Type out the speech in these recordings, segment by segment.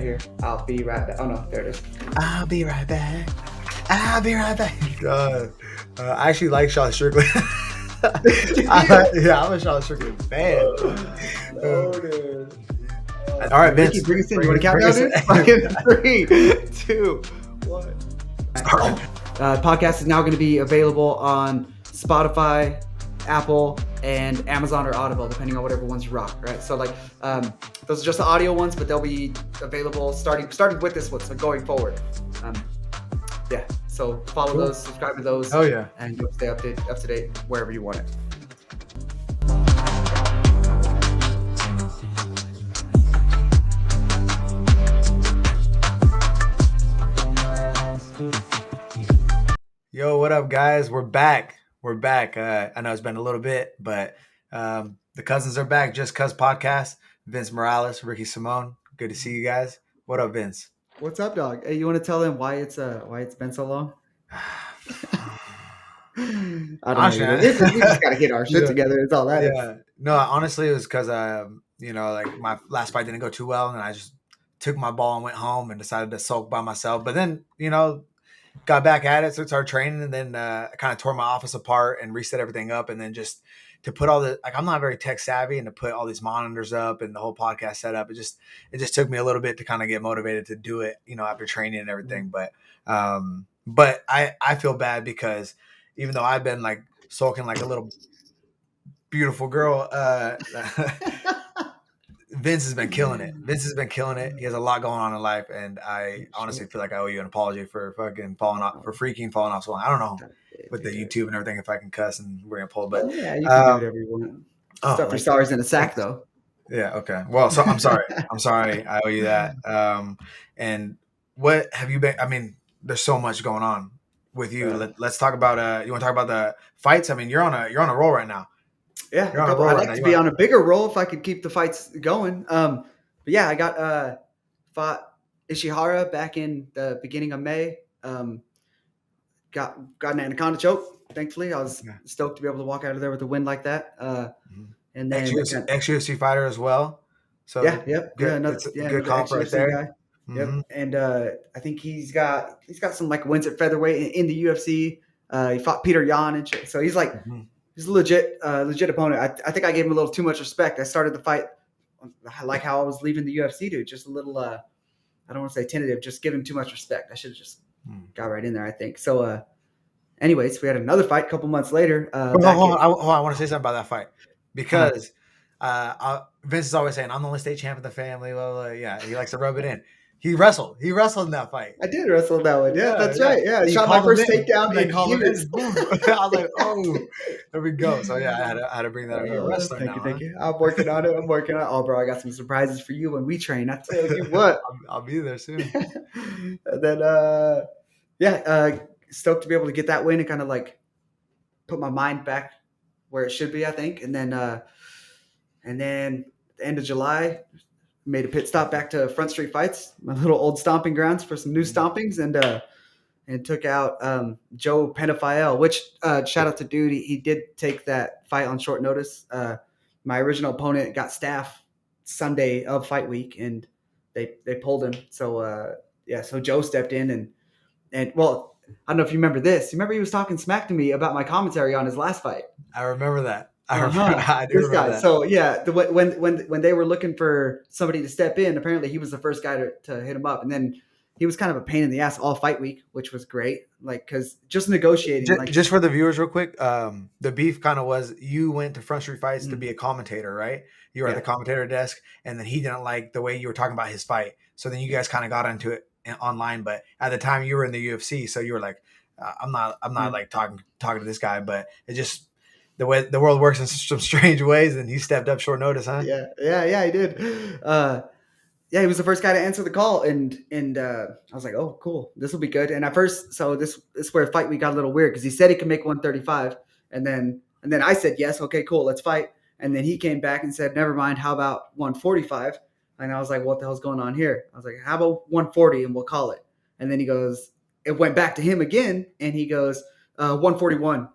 here. I'll be right back. Oh no, there it is. I'll be right back. I'll be right back. I actually like Sean Strickland. Yeah, I'm a Sean Strickland fan. Loaded. All right, Vince. Ricky, bring us in. You want to count down, dude? Fucking 3, 2, 1. Podcast is now going to be available on Spotify, Apple, and Amazon or Audible, depending on whatever ones you rock, right? So like those are just the audio ones, but they'll be available starting with this one, so going forward. Yeah, so follow those, subscribe to those. Oh yeah, and you'll stay up to date wherever you want it. Yo, what up, guys? We're back. I know it's been a little bit, but the cousins are back. Just Cuz Podcast. Vince Morales, Ricky Simone. Good to see you guys. What up, Vince? What's up, dog? Hey, you want to tell them why it's been so long? I don't know. We just gotta get our shit together. It's all that. Yeah. No, honestly, it was because like my last fight didn't go too well, and I just took my ball and went home and decided to sulk by myself. But then, got back at it, so started training, and then kind of tore my office apart and reset everything up, and then just to put all the I'm not very tech savvy, and to put all these monitors up and the whole podcast set up, it just took me a little bit to kind of get motivated to do it, after training and everything. But I feel bad because even though I've been like sulking like a little beautiful girl, Vince has been killing it. He has a lot going on in life, and I honestly feel like I owe you an apology for freaking falling off so long. I don't know with the YouTube and everything if I can cuss and we're gonna pull, but yeah, you can do whatever you want. Stuff your stars in a sack, though. Yeah. Okay. Well, so I'm sorry. I owe you that. And what have you been? I mean, there's so much going on with you. Let's talk about. You want to talk about the fights? I mean, you're on a roll right now. Yeah, I'd like to be on a bigger roll if I could keep the fights going. But yeah, I got fought Ishihara back in the beginning of May. Got an anaconda choke. Thankfully, I was stoked to be able to walk out of there with a win like that. And then ex-UFC fighter as well. So good comp right there. Guy. Mm-hmm. Yep, and I think he's got some like wins at featherweight in the UFC. He fought Peter Yan and shit. So he's like. Mm-hmm. He's a legit opponent. I think I gave him a little too much respect. I started the fight like how I was leaving the UFC, dude. Just a little, I don't want to say tentative, just give him too much respect. I should have just got right in there, I think. So, anyways, we had another fight a couple months later. I want to say something about that fight because Vince is always saying, I'm the only state champ of the family. Blah, blah, blah. Yeah, he likes to rub it in. He wrestled in that fight. I did wrestle in that one. Yeah, that's right. Yeah, I shot my first takedown in years. I was like, oh, there we go. So yeah, I had to bring that up. You're a wrestler now. Thank you. I'm working on it. Oh, bro, I got some surprises for you when we train. I tell you what. I'll be there soon. And then, stoked to be able to get that win and kind of like put my mind back where it should be, I think. And then at the end of July, made a pit stop back to Front Street Fights, my little old stomping grounds for some new stompings, and took out Joe Penafiel, which shout out to dude. He did take that fight on short notice. My original opponent got staff Sunday of fight week, and they pulled him. So so Joe stepped in and well, I don't know if you remember this. You remember he was talking smack to me about my commentary on his last fight. I remember that. I do remember that. So yeah, when they were looking for somebody to step in, apparently he was the first guy to hit him up, and then he was kind of a pain in the ass all fight week, which was great. Like, because just negotiating. Just for the viewers, real quick, the beef kind of was you went to Front Street Fights to be a commentator, right? You were at the commentator desk, and then he didn't like the way you were talking about his fight, so then you guys kind of got into it online. But at the time, you were in the UFC, so you were like, I'm not like talking to this guy, but it just. The way the world works in some strange ways, and he stepped up short notice, huh? Yeah, he did. He was the first guy to answer the call, and I was like, oh, cool, this will be good. And at first, so this is where fight we got a little weird because he said he could make 135, and then I said yes, okay, cool, let's fight. And then he came back and said, never mind, how about 145? And I was like, what the hell's going on here? I was like, how about 140 and we'll call it. And then he goes, it went back to him again, and he goes, 141.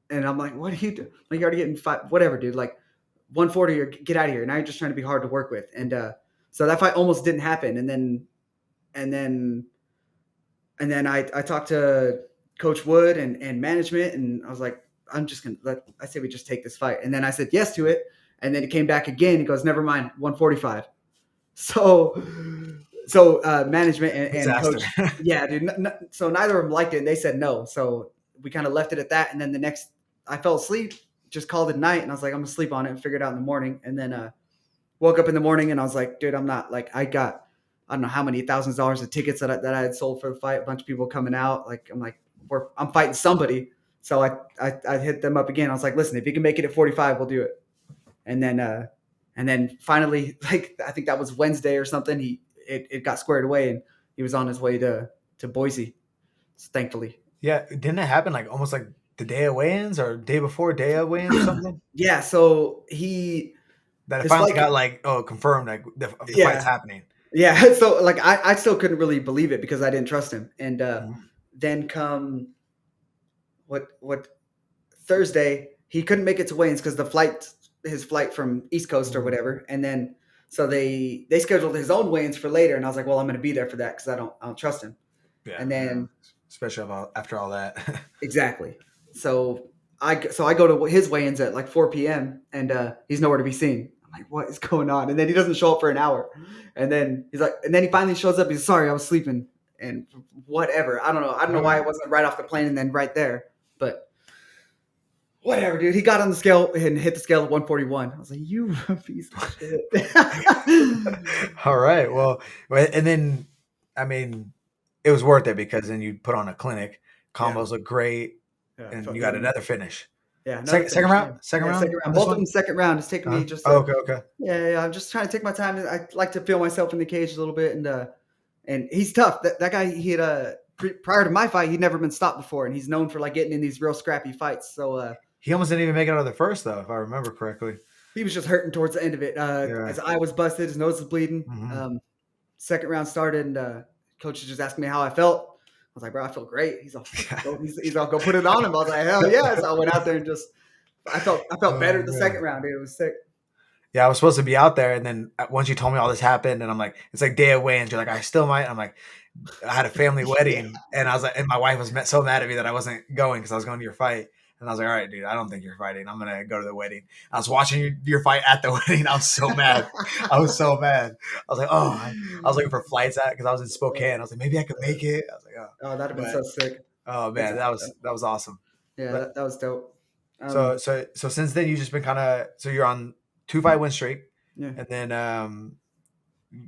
And I'm like, what are you doing? Like, you're already getting five, whatever, dude. Like, 140 or get out of here. Now you're just trying to be hard to work with. And So that fight almost didn't happen. And then I talked to Coach Wood and management, and I was like, I say we just take this fight. And then I said yes to it. And then he came back again. He goes, never mind, 145. So, management and Disaster. coach, yeah, dude. So neither of them liked it, and they said no. So we kind of left it at that. And then I fell asleep, just called it night, and I was like, I'm gonna sleep on it and figure it out in the morning. And then woke up in the morning, and I was like, dude, I'm not like I don't know how many thousands of dollars of tickets that I had sold for the fight. A bunch of people coming out. Like I'm like, I'm fighting somebody. So I hit them up again. I was like, listen, if you can make it at 45, we'll do it. And then finally, like I think that was Wednesday or something. It got squared away, and he was on his way to Boise. Thankfully, Yeah, didn't it happen like almost like the day of weigh-ins or day before day of weigh-ins or something? yeah. So That it his finally flight, got like confirmed like the fight's yeah, happening. yeah. So like I still couldn't really believe it because I didn't trust him. And Mhm. then come what Thursday, he couldn't make it to weigh-ins because his flight from East Coast or Mhm. whatever, and then so they scheduled his own weigh-ins for later, and I was like, well, I'm going to be there for that because I don't trust him. Yeah, And yeah. then Especially after all that. exactly, so I go to his weigh-ins at like 4 p.m. and he's nowhere to be seen. I'm like, what is going on? And then he doesn't show up for an hour, and then he finally shows up. He's sorry, I was sleeping, and whatever. I don't know All why right. it wasn't right off the plane and then right there, but whatever, dude. He got on the scale and hit the scale at 141. I was like, you piece of shit. All right. Well, and then I mean, it was worth it because then you put on a clinic. Yeah. Combos look great, Yeah. and you got another finish. Yeah. Another Second finish. round. Yeah. Second Yeah. round Second on round. this Both of one. them second round. It's taking me just Oh, okay. Okay. yeah. I'm just trying to take my time. I like to feel myself in the cage a little bit. And he's tough. That guy, he had prior to my fight, he'd never been stopped before. And he's known for like getting in these real scrappy fights. So, He almost didn't even make it out of the first, though, if I remember correctly. he was just hurting towards the end of it. Yeah. His eye was busted. His nose was bleeding. Hmm. Second round started, and coach was just asking me how I felt. I was like, bro, I feel great. He's all go put it on him. I was like, hell yeah! So I went out there and just I felt Oh better the man. second round, dude. It was sick. Yeah, I was supposed to be out there, and then once you told me all this happened, and I'm like, it's like day of weigh-ins. You're like, I still might. I'm like, I had a family Yeah. wedding, and I was like, and my wife was so mad at me that I wasn't going because I was going to your fight, and I was like, all right, dude, I don't think you're fighting. I'm gonna go to the wedding. I was watching your fight at the wedding. I was so mad. I was so mad. I was like, oh, I was looking for flights because I was in Spokane. I was like, maybe I could make it. I was like, oh, Oh, that'd have been but so sick. oh It's man, that was awesome. yeah, But that was dope. so since then you've just been kind of so you're on 2 fight win streak, Yeah, and then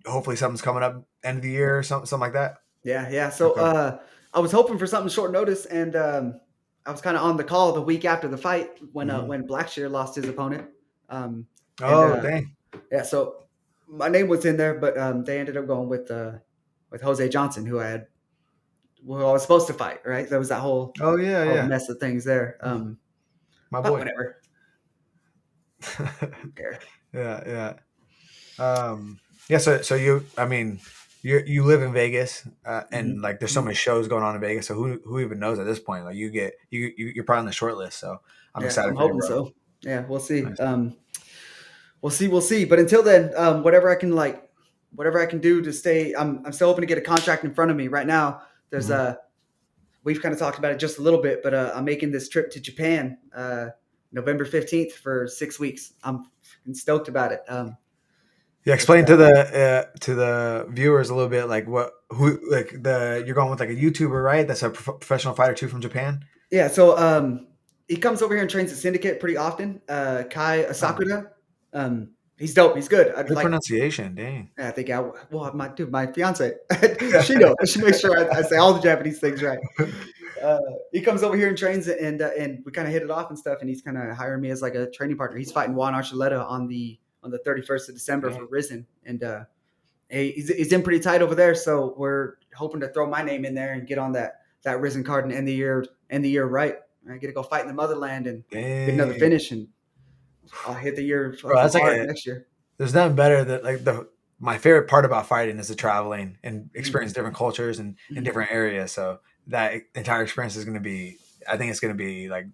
hopefully something's coming up end of the year or something like that. yeah. So Okay. I was hoping for something short notice, and I was kind of on the call the week after the fight Mhm. when Blackshear lost his opponent. And Oh dang. yeah, so my name was in there, but they ended up going with Jose Johnson, who I was supposed to fight. Right, there was that Oh yeah, whole yeah. mess of things there. My But boy. whatever, I don't care. Yeah, yeah. Yeah, so you I mean you live in Vegas, and like there's so many shows going on in Vegas, so who even knows at this point? Like you're probably on the short list, so I'm Yeah, I'm excited for you, hoping bro. so. Yeah, we'll see. Nice. We'll see. But until then, whatever I can do to stay. I'm still hoping to get a contract in front of me. Right now, there's Mhm. we've kind of talked about it just a little bit, but I'm making this trip to Japan, November 15th for 6 weeks. I'm fucking stoked about it. Yeah, It's explain to the viewers a little bit like who like the you're going with like a YouTuber, right? That's a professional fighter too from Japan. yeah. So he comes over here and trains at Syndicate pretty often. Kai Oh, Asakura. He's dope. He's good. I'd good like. pronunciation, dang. I think my fiance, she knows. She makes sure I say all the Japanese things right. He comes over here and trains, and we kind of hit it off and stuff. And he's kind of hiring me as like a training partner. He's fighting Juan Archuleta on the 31st of December Dang. for Risen, and he's in pretty tight over there. So we're hoping to throw my name in there and get on that Risen card and end the year right. I get to go fight in the motherland and get another Dang. finish, and I'll hit the year Bro, fucking that's like hard next year. there's nothing better that like the my favorite part about fighting is the traveling and Mhm. experience different cultures and in Mhm. different areas. So that entire experience is going to be, I think it's going to be like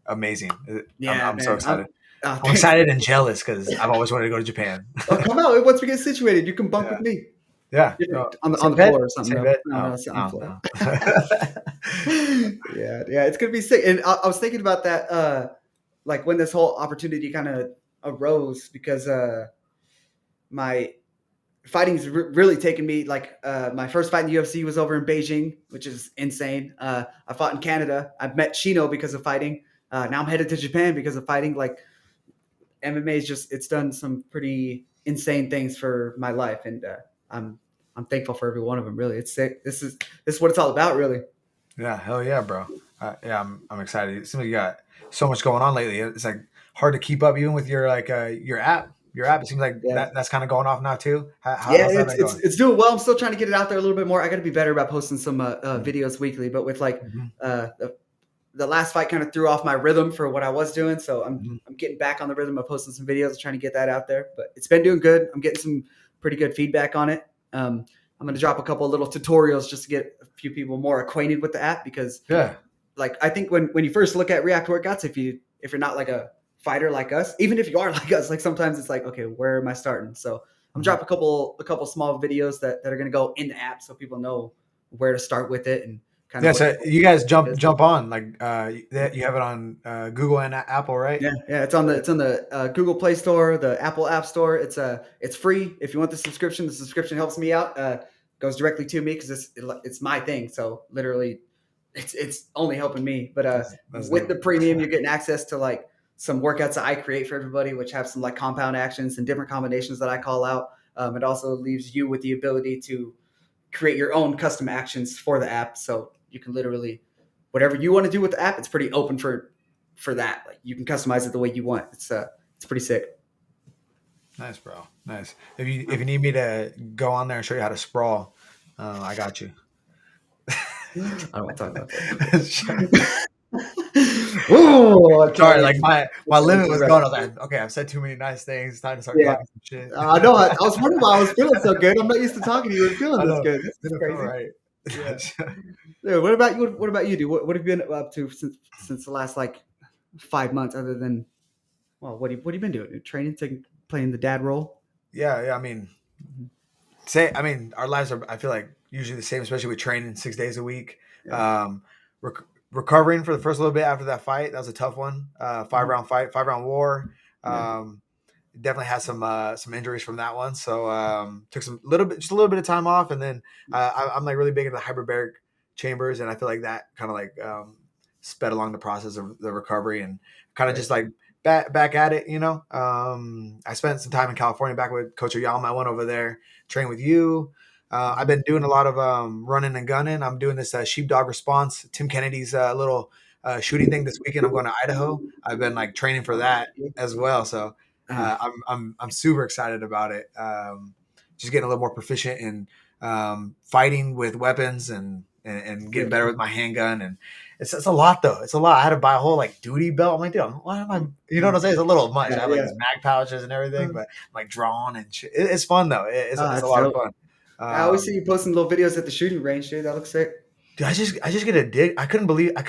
amazing. Yeah, I'm so man. excited. Oh, I'm thanks. excited and jealous because I've always wanted to go to Japan. Oh, come out once we get situated. You can bunk Yeah. with me. Yeah. Yeah, No, on same the bed? floor or something. Same No, bed? no, Oh, no, sit on the no, floor. no. Yeah, it's gonna be sick. And I was thinking about that, like when this whole opportunity kind of arose, because my fighting's really taken me. Like my first fight in the UFC was over in Beijing, which is insane. I fought in Canada. I've met Shino because of fighting. Now I'm headed to Japan because of fighting. Like MMA is just it's done some pretty insane things for my life, and I'm thankful for every one of them. Really, it's sick. This is what it's all about, really. Yeah, hell yeah, bro. Yeah, I'm excited. It seems like you got so much going on lately. It's like hard to keep up even with your like your app. Your app. It seems like Yeah, that's kind of going off now too. yeah, How's that been going? it's doing well. I'm still trying to get it out there a little bit more. I got to be better about posting some Mm-hmm. videos weekly, but with like Mm-hmm. the last fight kind of threw off my rhythm for what I was doing, so Mm-hmm. I'm getting back on the rhythm of posting some videos and trying to get that out there. But it's been doing good. I'm getting some pretty good feedback on it. I'm going to drop a couple of little tutorials just to get a few people more acquainted with the app, because Yeah. like I think when you first look at React workouts, if you're not like a fighter like us, even if you are like us, like sometimes it's like, okay, where am I starting? So I'm Mm-hmm. dropping a couple small videos that are going to go in the app so people know where to start with it and kind of Yeah. what So you guys it is. jump on like you have it on Google and Apple, right? Yeah, it's on the Google Play Store, the Apple App Store. It's free. If you want the subscription helps me out. Goes directly to me because it's my thing. So literally, it's only helping me. But That's with dope. the premium, you're getting access to like some workouts that I create for everybody, which have some like compound actions and different combinations that I call out. It also leaves you with the ability to create your own custom actions for the app. So you can literally whatever you want to do with the app, it's pretty open for that. Like you can customize it the way you want. It's pretty sick. Nice, bro. Nice. If you need me to go on there and show you how to sprawl, I got you. I don't want to talk about that. Oh, Sorry, okay. like my limit was gone. I was like, okay, I've said too many nice things. It's time to start Yeah, talking some shit. I know. I was wondering why I was feeling so good. I'm not used to talking to you and feeling I this know. good. This is Didn't feel crazy. right. Yeah. Yeah. What about you? What about you, dude? What have you been up to since the last like 5 months? Other than what have you been doing? Training, playing the dad role. Yeah. I mean, our lives are. I feel like usually the same, especially with training 6 days a week. Yeah. Um, rec- recovering for the first little bit after that fight. That was a tough one. Five Mhm. round fight, 5 round war. Yeah. Um, definitely had some injuries from that one. So took just a little bit of time off, and then I'm like really big into the hyperbaric chambers, and I feel like that kind of like sped along the process of the recovery, and kind of Right. just like back at it. I spent some time in California back with Coach Oyama. I went over there, trained with you. I've been doing a lot of running and gunning. I'm doing this sheepdog response, Tim Kennedy's little shooting thing this weekend. I'm going to Idaho. I've been like training for that as well. So Ah, I'm super excited about it. Just getting a little more proficient in fighting with weapons and getting sick. better with my handgun. And it's a lot though. It's a lot. I had to buy a whole like duty belt. I'm like, dude, why am I? You know what I'm saying? It's a little much. Yeah, I have like yeah. these mag pouches and everything, but I'm like drawn and shit. It's fun though. It's a That's lot of dope. fun. I always see Um, you posting little videos at the shooting range, dude. That looks sick. Dude, I just get addicted. I couldn't believe I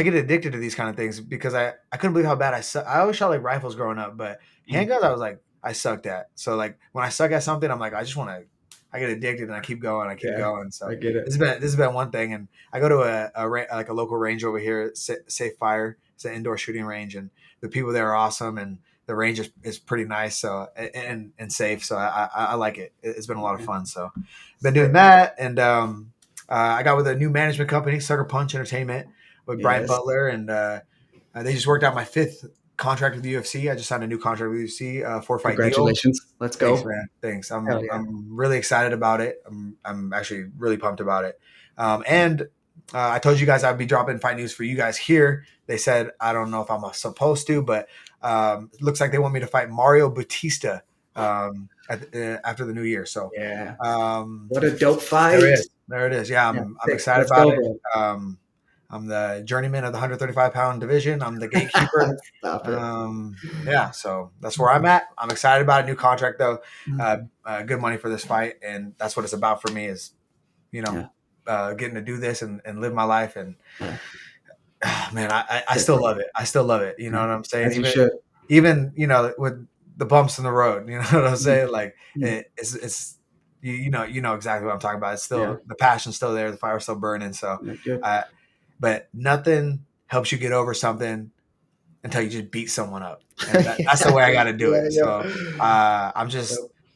get addicted to these kind of things because I couldn't believe how bad I suck. I always shot like rifles growing up, but Mm. handguns I was like I sucked at. So like when I suck at something, I'm like I just want to. I get addicted and I keep going. I keep Yeah, going. So I get it. this has been one thing, and I go to like a local range over here, Safe Fire. It's an indoor shooting range, and the people there are awesome, and the range is pretty nice. So and safe. So I like it. It's been a lot of Yeah. fun. So been doing that, and I got with a new management company, Sucker Punch Entertainment, with Brian Yes. Butler, and they just worked out my fifth contract with the UFC. I just signed a new contract with the UFC, four fight deal. Congratulations. Let's Thanks, go. man. Thanks. Hell I'm yeah. I'm really excited about it. I'm actually really pumped about it. And I told you guys I'd be dropping fight news for you guys here. They said I don't know if I'm supposed to, but it looks like they want me to fight Mario Batista after the new year. So Yeah. um, What a dope there it fight. is. There it is. Yeah, Yeah, I'm sick. excited Let's about go, it. bro. Um, I'm the journeyman of the 135-pound division. I'm the gatekeeper. Stop it. Yeah, so that's where I'm at. I'm excited about a new contract though. Good money for this fight, and that's what it's about for me. Is you know, Yeah. getting to do this and live my life. And Yeah. man, I Sick, still bro. love it. I still love it. You know Yeah. what I'm saying? As you Even should. even with the bumps in the road, you know what I'm saying? Like Mhm. it's you know exactly what I'm talking about. It's Yeah. still the passion's still there, the fire's still burning. So, Yeah, good. uh, but nothing helps you get over something until you just beat someone up, and that's the way I got to do Yeah, it. yeah. So Yep.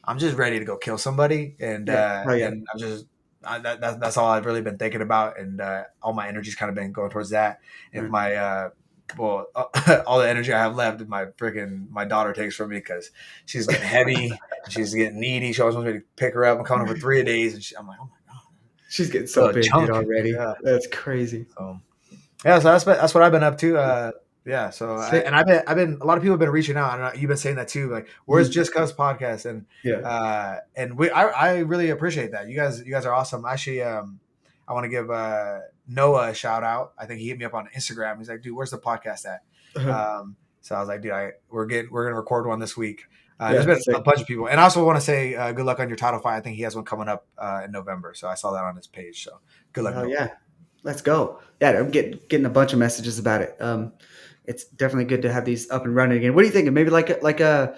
I'm just ready to go kill somebody, Yeah. Oh yeah. and I'm just that's all I've really been thinking about, and all my energy's kind of been going towards that. If Right. my well, all the energy I have left, my daughter takes from me because she's getting heavy, she's getting needy. She always wants me to pick her up. I'm coming over 3 days, and I'm like, oh my god, She's getting a so little big, dude, chunk, already. yeah. That's crazy. So yeah, so that's what I've been up to. Yeah, so Sick. and I've been a lot of people have been reaching out. I don't know, you've been saying that too. Like, where's Mhm. Just Cuz podcast? Yeah. And I really appreciate that. You guys are awesome. Actually, I want to give Noah a shout out. I think he hit me up on Instagram. He's like, dude, where's the podcast at? Uh-huh. So I was like, dude, we're gonna record one this week. There's Yeah. been a Sick. bunch of people, and I also want to say good luck on your title fight. I think he has one coming up in November. So I saw that on his page. So good luck, Hell Noah. yeah. Let's go. Yeah, I'm getting a bunch of messages about it. It's definitely good to have these up and running again. What are you thinking? Maybe like a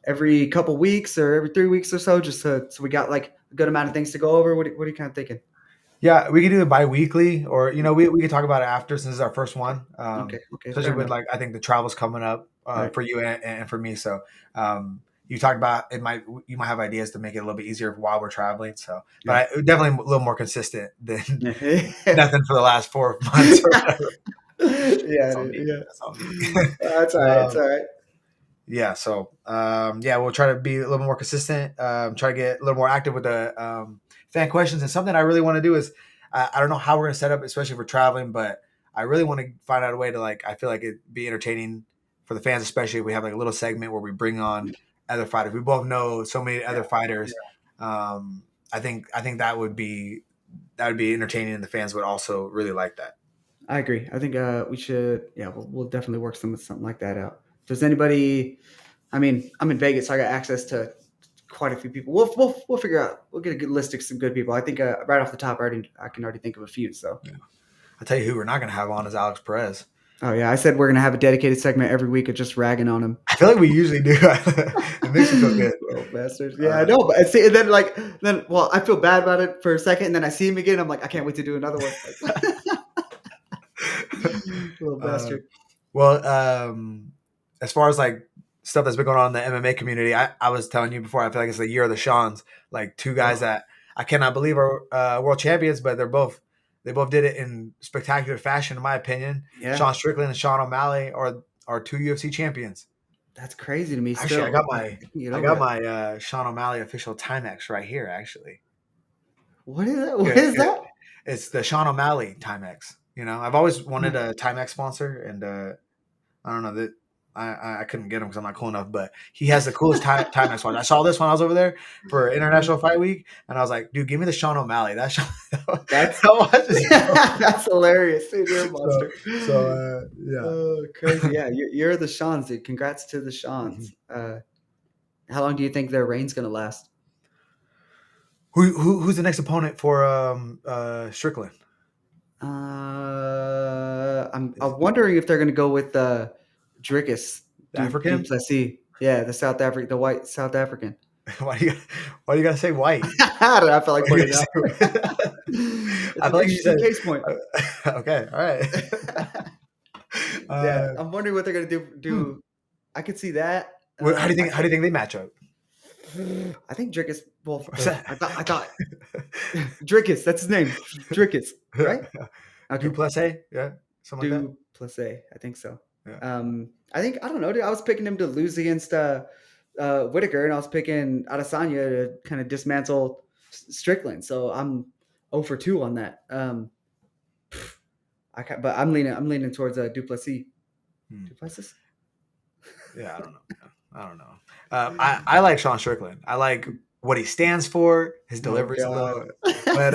every couple weeks or every 3 weeks or so, just so we got like a good amount of things to go over. What are you kind of thinking? Yeah, we could do it bi-weekly, or we could talk about it after since this is our first one. Okay. Okay. Especially Fair with enough. like I think the travel's coming up Right. for you and for me. So you talked about you might have ideas to make it a little bit easier while we're traveling. So, but Yeah. definitely a little more consistent than Yeah. nothing for the last 4 months or whatever. Yeah, That's all dude, me. yeah. That's all me. That's all right. It's um, all right. yeah. So yeah, we'll try to be a little more consistent. Try to get a little more active with the fan questions. And something I really want to do is I don't know how we're going to set up, especially for traveling, but I really want to find out a way to like I feel like it'd be entertaining for the fans, especially if we have like a little segment where we bring on other fighters. We both know so many Yeah. other fighters. Um, I think that would be entertaining, and the fans would also really like that. I agree. I think we should. Yeah, we'll definitely work something like that out. If there's anybody, I mean, I'm in Vegas, so I got access to quite a few people. We'll figure out. We'll get a good list of some good people. I think right off the top, I can already think of a few. So. Yeah. I'll tell you who we're not going to have on is Alex Perez. Oh yeah, I said we're gonna have a dedicated segment every week of just ragging on him. I feel like we usually do. It makes me feel good. Little bastards. Yeah, I know. But see, and then well, I feel bad about it for a second, and then I see him again. I'm like, I can't wait to do another one. Little uh, bastard. well, as far as like stuff that's been going on in the MMA community, I was telling you before, I feel like it's the year of the Shans. Like two guys Oh, that I cannot believe are world champions, but they both did it in spectacular fashion, in my opinion. yeah, Sean Strickland and Sean O'Malley are two UFC champions. that's crazy to me. Actually, Still, I can get over that. Sean O'Malley official Timex right here. Actually, What is that? What It- is it- that? it's the Sean O'Malley Timex. You know, I've always wanted a Timex sponsor, and I don't know that I couldn't get him because I'm not cool enough. But he has the coolest Timex watch. I saw this when I was over there for International Fight Week, and I was like, dude, give me the Sean O'Malley. That That's watch is that's hilarious, dude. You're a so, monster. yeah. Oh, crazy. Yeah, you're the Shans, dude. Congrats to the Shans. How long do you think their reign's gonna last? Who's the next opponent for Strickland? I'm wondering if they're gonna go with Drickus The African? Duplessis. Yeah, the white South African. Why do you gotta say white? I don't know, I feel like Why do putting you it out. gotta say- It's I an feel like you interesting said case point. okay, all right. Yeah, uh, I'm wondering what they're gonna do. I could see that. how do you think they match up? I think Drickus. Well, What's that? I thought Drickus. That's his name. Drickus, right? Okay. Duplessis, yeah, something like that. Duplessis. I think so. Yeah. I don't know, dude. I was picking him to lose against Whitaker, and I was picking Adesanya to kind of dismantle Strickland. So I'm 0 for 2 on that. But I'm leaning towards Duplessis. Duplessis. Yeah, I don't know. I don't know. I like Sean Strickland. I like what he stands for. His delivery's a little, but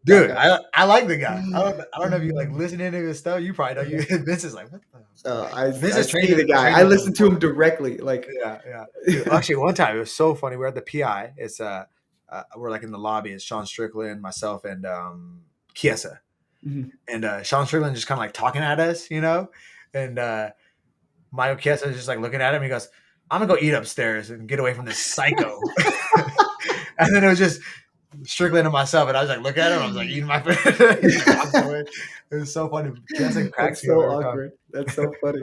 dude, I like the guy. I don't know if you like listening to his stuff. You probably know. You Vince is like, what the? I Vince is see the guy. I listened to him directly. Like, yeah. Dude, actually, one time it was so funny. We're at the PI. It's we're like in the lobby. It's Sean Strickland, myself, and Kiesa. Mhm. And Sean Strickland just kind of like talking at us, you know, and Mario Chiesa is just like looking at him. He goes, "I'm gonna go eat upstairs and get away from this psycho." And then it was just Strickland and myself, and I was like, look at him. I was like eating my food. He just walks away. It was so funny. Chiesa cracks That's me up so every time. awkward. That's so funny.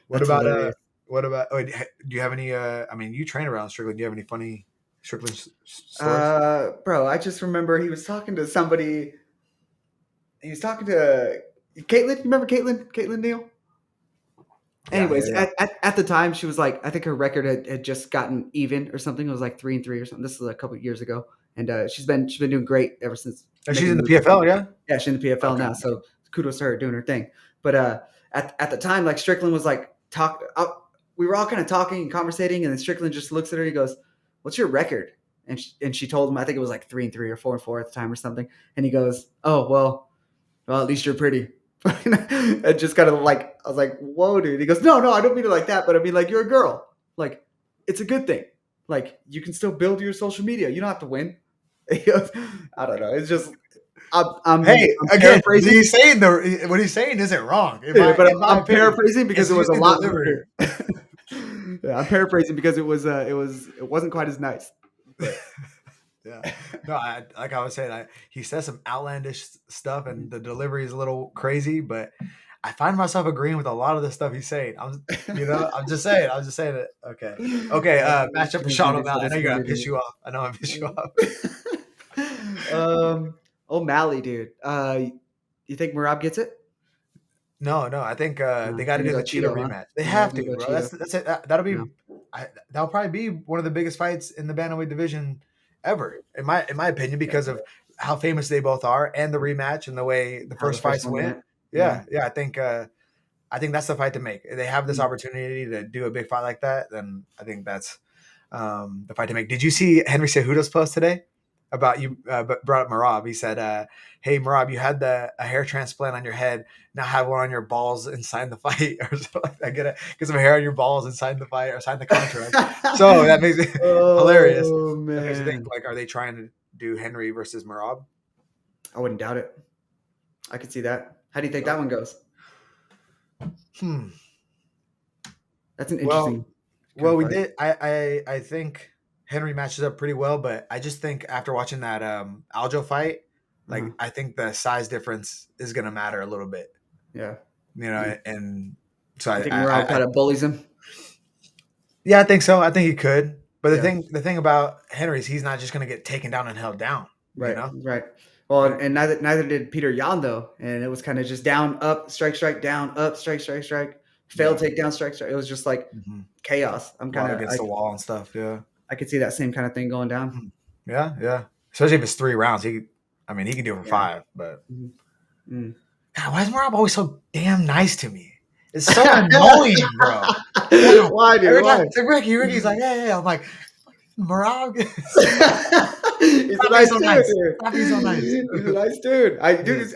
What That's about hilarious. What about? Oh, do you have any? I mean, you train around Strickland. Do you have any funny Strickland stories? Bro, I just remember he was talking to somebody. He was talking to Caitlin. You remember Caitlin? Caitlin Neal? Yeah, Anyways, yeah, at the time, she was like, I think her record had just gotten even or something. It was like 3-3 or something. This was a couple of years ago, and she's been doing great ever since. yeah. She's Making in the moves. PFL, yeah. Yeah, she's in the PFL Okay. now. So kudos to her doing her thing. But at the time, like Strickland was like we were all kind of talking and conversating, and then Strickland just looks at her. He goes, "What's your record?" And she told him, I think it was like 3-3 or 4-4 at the time or something. And he goes, "Oh well, at least you're pretty." And just kind of like, I was like, "Whoa, dude." He goes, "No, I don't mean it like that, but I mean like you're a girl. Like it's a good thing. Like you can still build your social media. You don't have to win." He goes, I don't know. It's just I'm Hey, I'm again, paraphrasing. he's saying what he's saying isn't wrong. Yeah, but In my I'm opinion. paraphrasing because It's it was a usually lot delivery. better. Yeah, I'm paraphrasing because it wasn't quite as nice. But Yeah, no, like I was saying, he says some outlandish stuff, and the delivery is a little crazy, but I find myself agreeing with a lot of the stuff he's saying. I'm just saying it. Okay, matchup for Sean O'Malley. I know you're gonna piss you off. I know I'm piss you off. O'Malley, dude. You think Marab gets it? No, I think they got to Gonna do go the Cheeto Cheeto, huh? rematch. They Yeah, have gonna to, go bro. Cheeto. That's it. That'll be Yeah. that'll probably be one of the biggest fights in the bantamweight division ever, in my opinion, because of how famous they both are and the rematch and the way the How first fights one went. went. Yeah. I think that's the fight to make. They have this Mm. opportunity to do a big fight like that, then I think that's the fight to make. Did you see Henry Cejudo's post today about you? Brought up Marab. He said, "Hey Marab, you had a hair transplant on your head. Now have one on your balls and sign the fight, or something like that. Get some hair on your balls and sign the fight or sign the contract." So that makes it hilarious. Oh That makes you think, man, like, are they trying to do Henry versus Marab? I wouldn't doubt it. I could see that. How do you think that one goes? That's an interesting. Well, we fight. did. I think Henry matches up pretty well, but I just think after watching that Aljo fight, like Uh-huh. I think the size difference is gonna matter a little bit, Yeah. and so I think Marab kind of bullies him. yeah, I think so. I think he could, but Yeah. the thing about Henry is he's not just gonna get taken down and held down, Right. you know. Right. Well, and neither did Peter Yan though, and it was kind of just down, up, strike, down, up, strike, failed takedown, strike. It was just like Mm-hmm. chaos. A lot against the wall and stuff. Yeah. I could see that same kind of thing going down. Yeah. Especially if it's 3 rounds, he can do it for 5. But Mm. God, why is Marab always so damn nice to me? It's so annoying, bro. Why, dude? Why? It's like Ricky's like, hey. I'm like, Marab. He's a nice so dude. nice. Dude. He's so nice. He's a nice dude. Yes,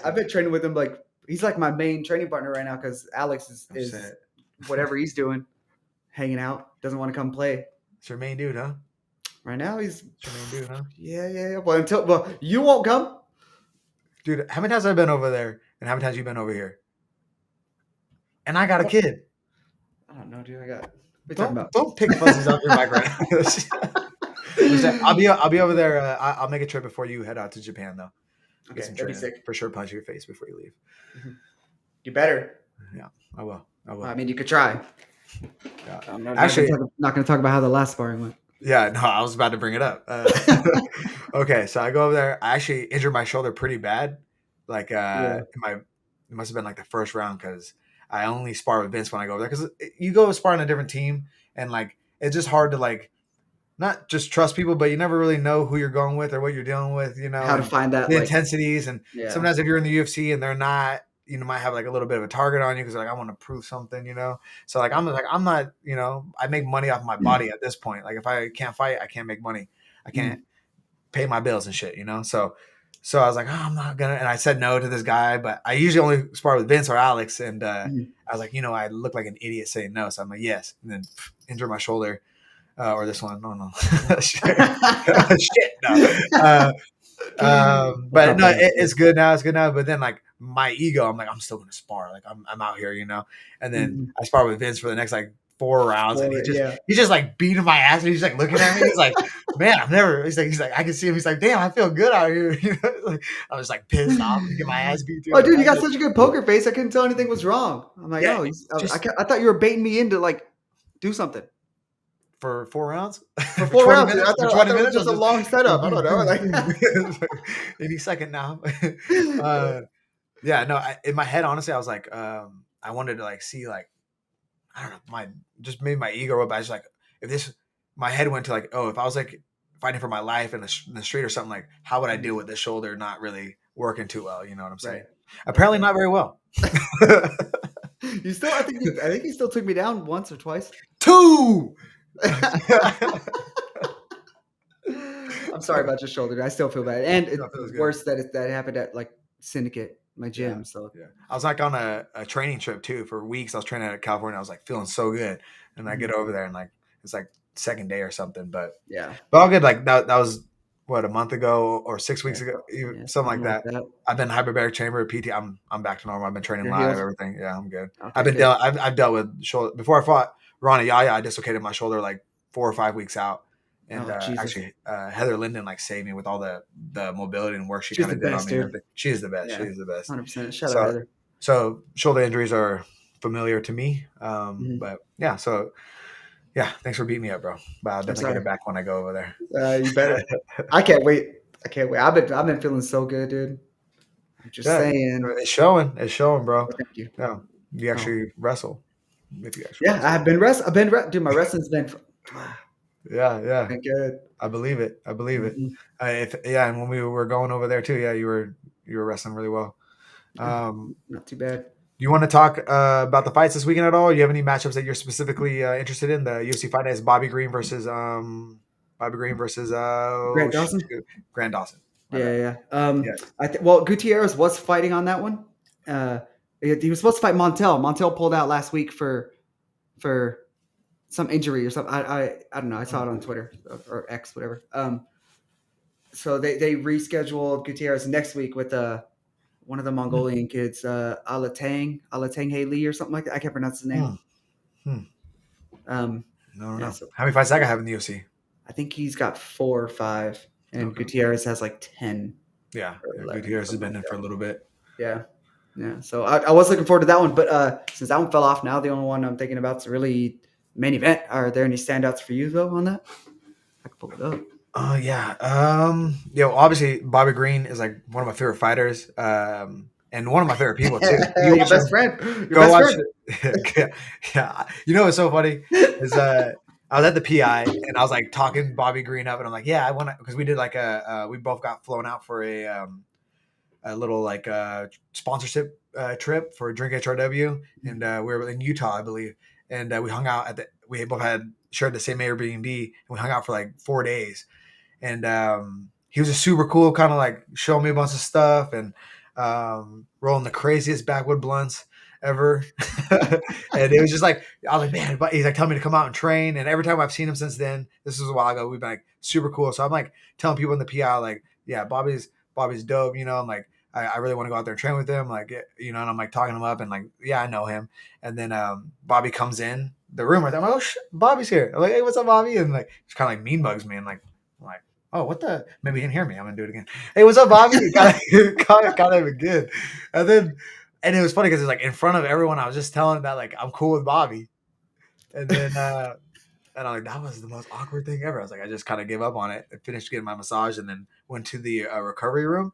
I've been training with him. Like he's like my main training partner right now because Alex is whatever he's doing, hanging out, doesn't want to come play. It's your main dude, huh? Right now he's your main dude, huh? Yeah. Well, you won't come, dude. How many times have I been over there, and how many times you been over here? And I got a kid. I don't know, dude. I got. Don't pick fuzzies off your mic right now. I'll be over there. I'll make a trip before you head out to Japan, though. Okay, that'd be sick. For sure. Punch your face before you leave. Mm-hmm. You better. Yeah, I will. I mean, you could try. Yeah. I'm not going to talk about how the last sparring went. Yeah, no, I was about to bring it up. Okay, so I go over there. I actually injured my shoulder pretty bad. Like, it must have been like the first round because I only spar with Vince when I go over there. Because you go spar on a different team, and like it's just hard to like not just trust people, but you never really know who you're going with or what you're dealing with. You know how to find that the intensities, and yeah. Sometimes if you're in the UFC and they're not. You know, might have like a little bit of a target on you because like I want to prove something, you know. So like I'm not, you know, I make money off my body at this point. Like if I can't fight, I can't make money. I can't pay my bills and shit, you know. So I was like, oh, I'm not gonna. And I said no to this guy, but I usually only spar with Vince or Alex. And I was like, you know, I look like an idiot saying no, so I'm like yes, and then injure my shoulder or this one. No, shit, no. But no, it's good now. But then like my ego, I'm like, I'm still gonna spar. Like I'm out here, And then Mhm. I spar with Vince for the next like 4 rounds, and Or yeah. he's just like beating my ass, and he's like looking at me. He's like, man, I've never. He's like, I can see him. He's like, damn, I feel good out here. Like, I was like pissed off to get my ass beat too. Oh, Like, dude, you got such a good poker face. I couldn't tell anything was wrong. I'm like, yeah, oh, just I thought you were baiting me into like do something for 4 rounds, for for 4 20 rounds, dude. minutes, for I 20 thought it was minutes, I just was a just long setup. I don't boom, know. boom, Like, boom. It's like, any second now. uh, yeah, no, in my head, honestly, I was like, I wanted to like see like, I don't know, just maybe my ego up. I was like, if this, my head went to like, oh, if I was like fighting for my life in the street or something, like, how would I deal with this shoulder not really working too well? You know what I'm saying? right, Apparently, right. not very well. You still, I think he still took me down once or twice. Two. I'm sorry about your shoulder. Dude. I still feel bad, and No, it's feels good. worse that that happened at like Syndicate, my Yeah. gym. So Yeah. I was like on a training trip too for weeks. I was training out of California. I was like feeling so good. And I get over there and like it's like second day or something. But yeah, all good. Like that was what, a month ago or 6 weeks yeah, ago, even yeah, something like that. that. I've been hyperbaric chamber PT. I'm back to normal. I've been training Your live, heels. everything. Yeah, I'm good. Okay, good. I've dealt with shoulder before I fought Rana Yaya. I dislocated my shoulder like 4 or 5 weeks out. And Oh Jesus, actually, Heather Linden like saved me with all the mobility and work she she's kind the of did on best, me and dude. everything. She is the best. She Yeah, is the best. 100%. Shout out So Heather. so shoulder injuries are familiar to me. Mhm. But yeah, so yeah, thanks for beating me up, bro. But I'll I'm definitely get sorry. it back when I go over there. You better. I can't wait. I can't wait. I've been feeling so good, dude. I'm just Yeah, saying. it's showing. It's showing, bro. Oh, thank you. Yeah, you Oh, actually wrestle. If you actually yeah. wrestle. Dude, my wrestling's been Yeah, yeah. been good. I believe it. I believe it. Mhm. And when we were going over there too, yeah, you were wrestling really well. Yeah, Um, not too bad. you want to talk about the fights this weekend at all? You have any matchups that you're specifically interested in? The UFC fight is Bobby Green versus Grant Dawson. Grant Dawson. My Yeah, bad. yeah. Yes. Well, Gutierrez was fighting on that one. He was supposed to fight Montel. Montel pulled out last week for some injury or something. I don't know. I saw it on Twitter or X, whatever. So they rescheduled Gutierrez next week with one of the Mongolian kids, Alatang Haley or something like that. I can't pronounce his name. Hmm. Um, No, yeah, no. so How many fights that guy have in the UFC? I think he's got 4 or 5, and Okay. Gutierrez has like 10 Yeah, or 11. Gutierrez has Something been like in for a that. little bit. Yeah, yeah. So I was looking forward to that one, but since that one fell off, now the only one I'm thinking about is really main event. Are there any standouts for you though on that? I can pull it up. Oh yeah. Obviously Bobby Green is like one of my favorite fighters. And one of my favorite people too. You Your watch him, best friend. Your go best watch friend. it. Yeah. You know what's so funny is I was at the PI and I was like talking Bobby Green up and I'm like, yeah, I want to, because we did like we both got flown out for a little like sponsorship trip for Drink HRW, and we were in Utah, I believe, and we hung out we both had shared the same Airbnb, and we hung out for like 4 days, and he was just super cool, kind of like showing me a bunch of stuff and rolling the craziest backwood blunts ever. And it was just like, I was like, man, but he's like telling me to come out and train. And every time I've seen him since then, this was a while ago, we've been like super cool. So I'm like telling people in the PI, like, yeah, Bobby's dope. I'm like, I really want to go out there and train with him. Like, and I'm like talking him up and like, yeah, I know him. And then Bobby comes in the room right there. I'm like, oh shit, Bobby's here. I'm like, hey, what's up, Bobby? And like, just kind of like mean bugs me. And like, I'm like, oh, what the? Maybe he didn't hear me. I'm gonna do it again. Hey, what's up, Bobby? kind of good. And it was funny because it's like in front of everyone. I was just telling that like I'm cool with Bobby, and then and I'm like, that was the most awkward thing ever. I was like, I just kind of gave up on it. I finished getting my massage and then went to the recovery room,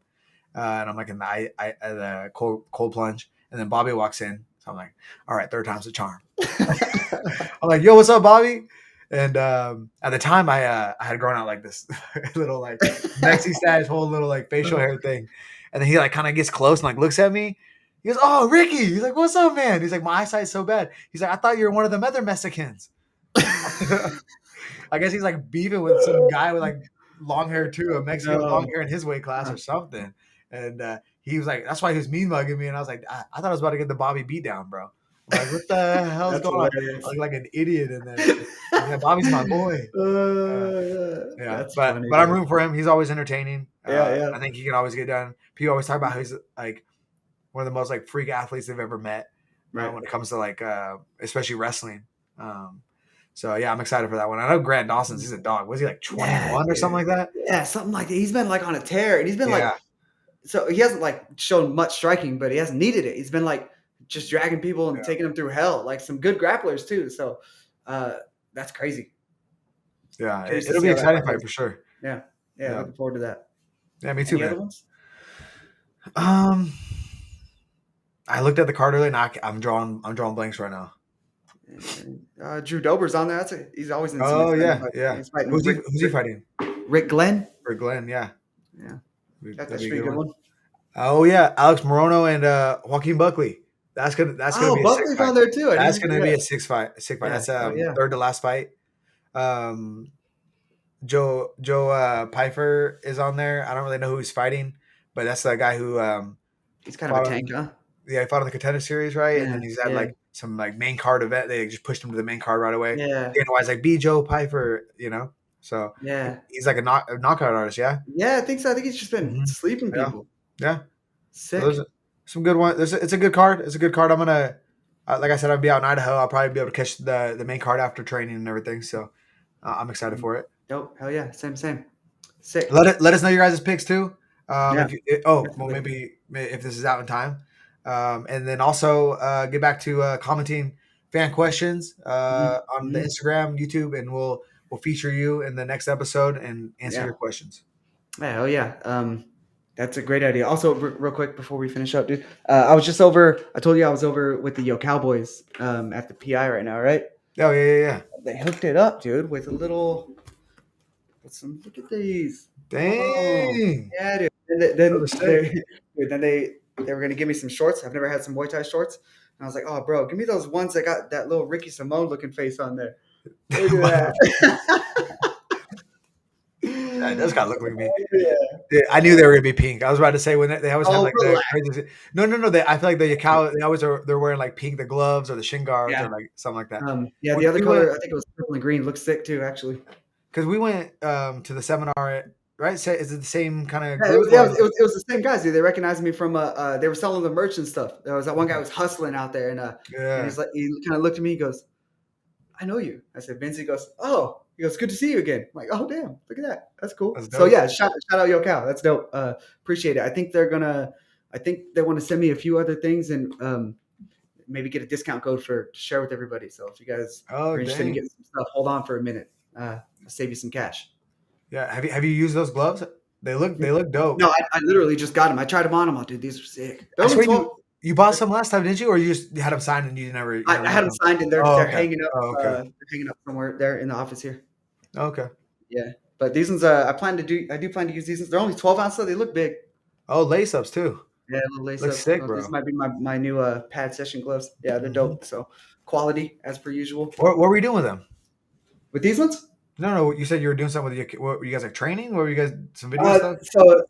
and I'm like in the cold plunge, and then Bobby walks in. So I'm like, all right, third time's a charm. I'm like, yo, what's up, Bobby? And at the time, I had grown out like this little like maxi stash, whole little like facial hair thing, and then he like kind of gets close and like looks at me. He goes, "Oh, Ricky." He's like, "What's up, man?" He's like, "My eyesight's so bad." He's like, "I thought you were one of the other Mexicans." I guess he's like beefing with some guy with like long hair too, a Mexican with long hair in his weight class or something. And he was like, that's why he was mean mugging me. And I was like, I thought I was about to get the Bobby beat down, bro. I'm like, what the hell's That's going hilarious. on? I look like an idiot. And then yeah, Bobby's my boy. Yeah, That's but funny, I'm dude. rooting for him. He's always entertaining. Yeah. I think he can always get done. People always talk about how he's like one of the most like freak athletes they've ever met Right. when it comes to like especially wrestling. So yeah, I'm excited for that one. I know Grant Dawson's he's a dog. Was he like 21 or something like that? Yeah, something like that. He's been like on a tear, and he's been Yeah. like, so he hasn't like shown much striking, but he hasn't needed it. He's been like just dragging people and taking them through hell, like some good grapplers too. So that's crazy. Yeah, Curious to it'll see be how that exciting fight fight goes. for sure. Yeah, Yeah. looking forward to that. Yeah, me too, Any other man. ones? I looked at the card earlier, and I'm drawing blanks right now. Drew Dober's on there. He's always in some Oh exciting yeah, fights. yeah. He's fighting Who's he fighting? Rick Glenn. For Glenn, yeah. Yeah, That'd that be should be a good one. Oh yeah, Alex Morono and Joaquin Buckley. That's gonna be a Buckley's sick fight. on there too. That's gonna be a sick fight. Yeah. That's Yeah. third to last fight. Joe Pfeiffer is on there. I don't really know who he's fighting, but that's the guy who He's kind of a tank, huh? yeah, he fought on the Contender Series, right? And Yeah, then he's had yeah. like some like main card event. They just pushed him to the main card right away. Yeah, Dana White's like, be Joe Pfeiffer, you know. So yeah, he's like a knockout artist, yeah. yeah. I think so. I think he's just been Mhm. sleeping Yeah. people. Yeah. Sick. So there's some good one. It's a good card. It's a good card. I'm gonna, like I said, I'll be out in Idaho. I'll probably be able to catch the main card after training and everything. So I'm excited for it. Dope. Hell yeah. Same. Sick. Let us know your guys' picks too. Yeah, Well, definitely. maybe if this is out in time, and then also get back to commenting fan questions on the Mhm. Instagram, YouTube, and we'll feature you in the next episode and answer Yeah. your questions. Yeah, hell yeah. That's a great idea. Also, real quick before we finish up, dude, I was just over. I told you I was over with the Yo Cowboys at the PI right now, right? Oh yeah. They hooked it up, dude, with a little. Look at these. Dang. Yeah, dude. And then That was sick. they were gonna give me some shorts. I've never had some Muay Thai shorts, and I was like, "Oh, bro, give me those ones that got that little Ricky Simone looking face on there." Look at that. That does kind of look like me. Yeah. Yeah, I knew they were gonna be pink. I was about to say when they always have Oh, like the relax. crazy. No. I feel like the Yakao, they always they're wearing like pink, the gloves or the shin guards Yeah. or like something like that. Yeah, When the other we color, went- I think it was purple and green, looks sick too, actually. Because we went to the seminar, right? So is it the same kind of Yeah, group? it was the same guys, dude. They recognized me from they were selling the merch and stuff. There was that one guy who was hustling out there, and Yeah. he's like, he kind of looked at me, he goes, "I know you." I said, "Vince." He goes, "Oh." He goes, "Good to see you again." I'm like, "Oh damn, look at that. That's cool." That's So dope. yeah, shout out Yo Cow. That's dope. Appreciate it. I think they want to send me a few other things and maybe get a discount code to share with everybody. So if you guys Oh, are interested in dang. getting some stuff, hold on for a minute. I'll save you some cash. Yeah. Have you used those gloves? They look dope. No, I literally just got them. I tried them on. I'm like, dude, these are sick. They're I only swear 12. you bought some last time, didn't you? Or you just had them signed and you never? I had them signed and they're okay. hanging up. Oh, okay. They're hanging up somewhere there in the office here. Okay. Yeah, but these ones, I do plan to use these ones. They're only 12 ounce, so they look big. Oh, lace ups too. Yeah, little lace Looks ups. sick, This bro. might be my new pad session gloves. Yeah, they're dope. So quality as per usual. What were you doing with them? With these ones? No. You said you were doing something with what were you guys like training? What were you guys some video stuff?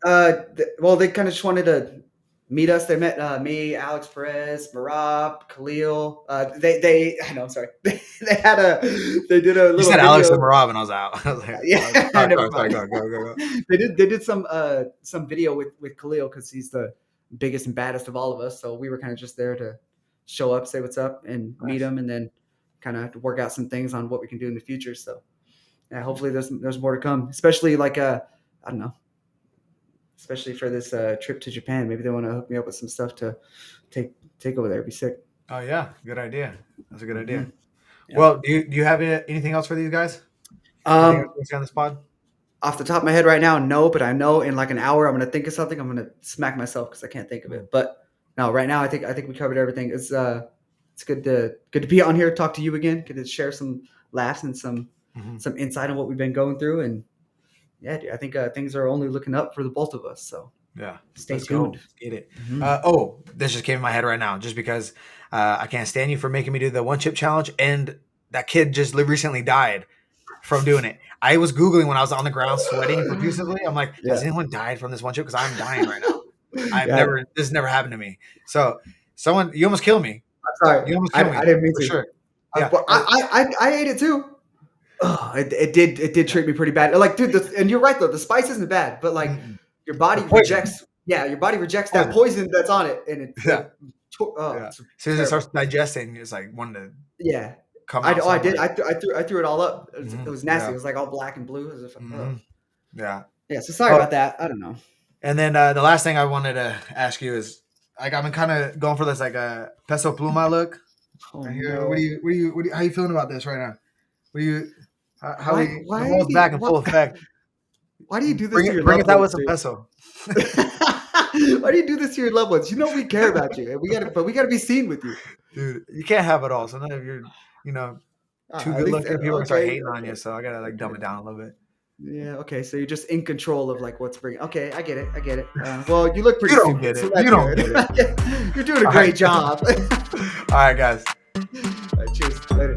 Well, they kind of just wanted to meet us. They met me, Alex Perez, Marab, Khalil. I know. I'm sorry. They did a little. You said video. Alex and Marab, and I was out. I was like, Yeah, sorry, never sorry, mind. go. They did some video with Khalil because he's the biggest and baddest of all of us. So we were kind of just there to show up, say what's up, and meet him, and then kind of work out some things on what we can do in the future. So yeah, hopefully there's more to come, especially like I don't know, especially for this trip to Japan. Maybe they want to hook me up with some stuff to take over there. It'd be sick. Oh yeah, good idea. That's a good idea. Mhm. Yeah. Well, do you have anything else for these guys? Anything else on this pod? Off the top of my head right now, no, but I know in like an hour I'm gonna think of something. I'm gonna smack myself because I can't think of it. But no, right now I think we covered everything. It's good to be on here, talk to you again, get to share some laughs and some insight on what we've been going through. And yeah, dude, I think things are only looking up for the both of us. So Yeah, stay let's go. tuned. Let's get it. Mhm. This just came in my head right now, just because I can't stand you for making me do the one chip challenge, and that kid just recently died from doing it. I was Googling when I was on the ground sweating profusively. I'm like, has anyone died from this one chip? Because I'm dying right now. This has never happened to me. So you almost killed me. I'm sorry. You almost killed me. I didn't mean for to. sure. Yeah. I ate it too. Oh, it did treat me pretty bad. Like, dude, and you're right though. The spice isn't bad, but like your body rejects Yeah, your body rejects that Poison. poison that's on it, and it Yeah. oh, Yeah. it's As soon as it terrible. starts digesting, it's like wanting to Yeah. come I out know. I somewhere. did. I threw it all up. It Mhm. was nasty. Yeah. It was like all black and blue. As if, oh. Mhm. Yeah. Yeah. So sorry Oh, about that. I don't know. and then the last thing I wanted to ask you is, like, I've been kind of going for this like a peso pluma look. Oh Right here. no. How you feeling about this right now? What do you, how Why? we, the Why ball's do back you? in Why, full effect. why do you do this to your Bring loved it out ones, with some dude? peso. Why do you do this to your loved ones? You know we care about you, and we gotta be seen with you. Dude, you can't have it all. Sometimes if you're, you know, too At good least looking, people are gonna start okay, hating on you. okay, So I gotta like dumb okay. it down a little bit. Yeah, okay. So you're just in control of like what's bringing. Okay, I get it. I get it. Well, you look pretty You don't stupid, get so it. that's You don't good. get it. You're doing a All right. great job. All right, guys. All right, cheers. Later.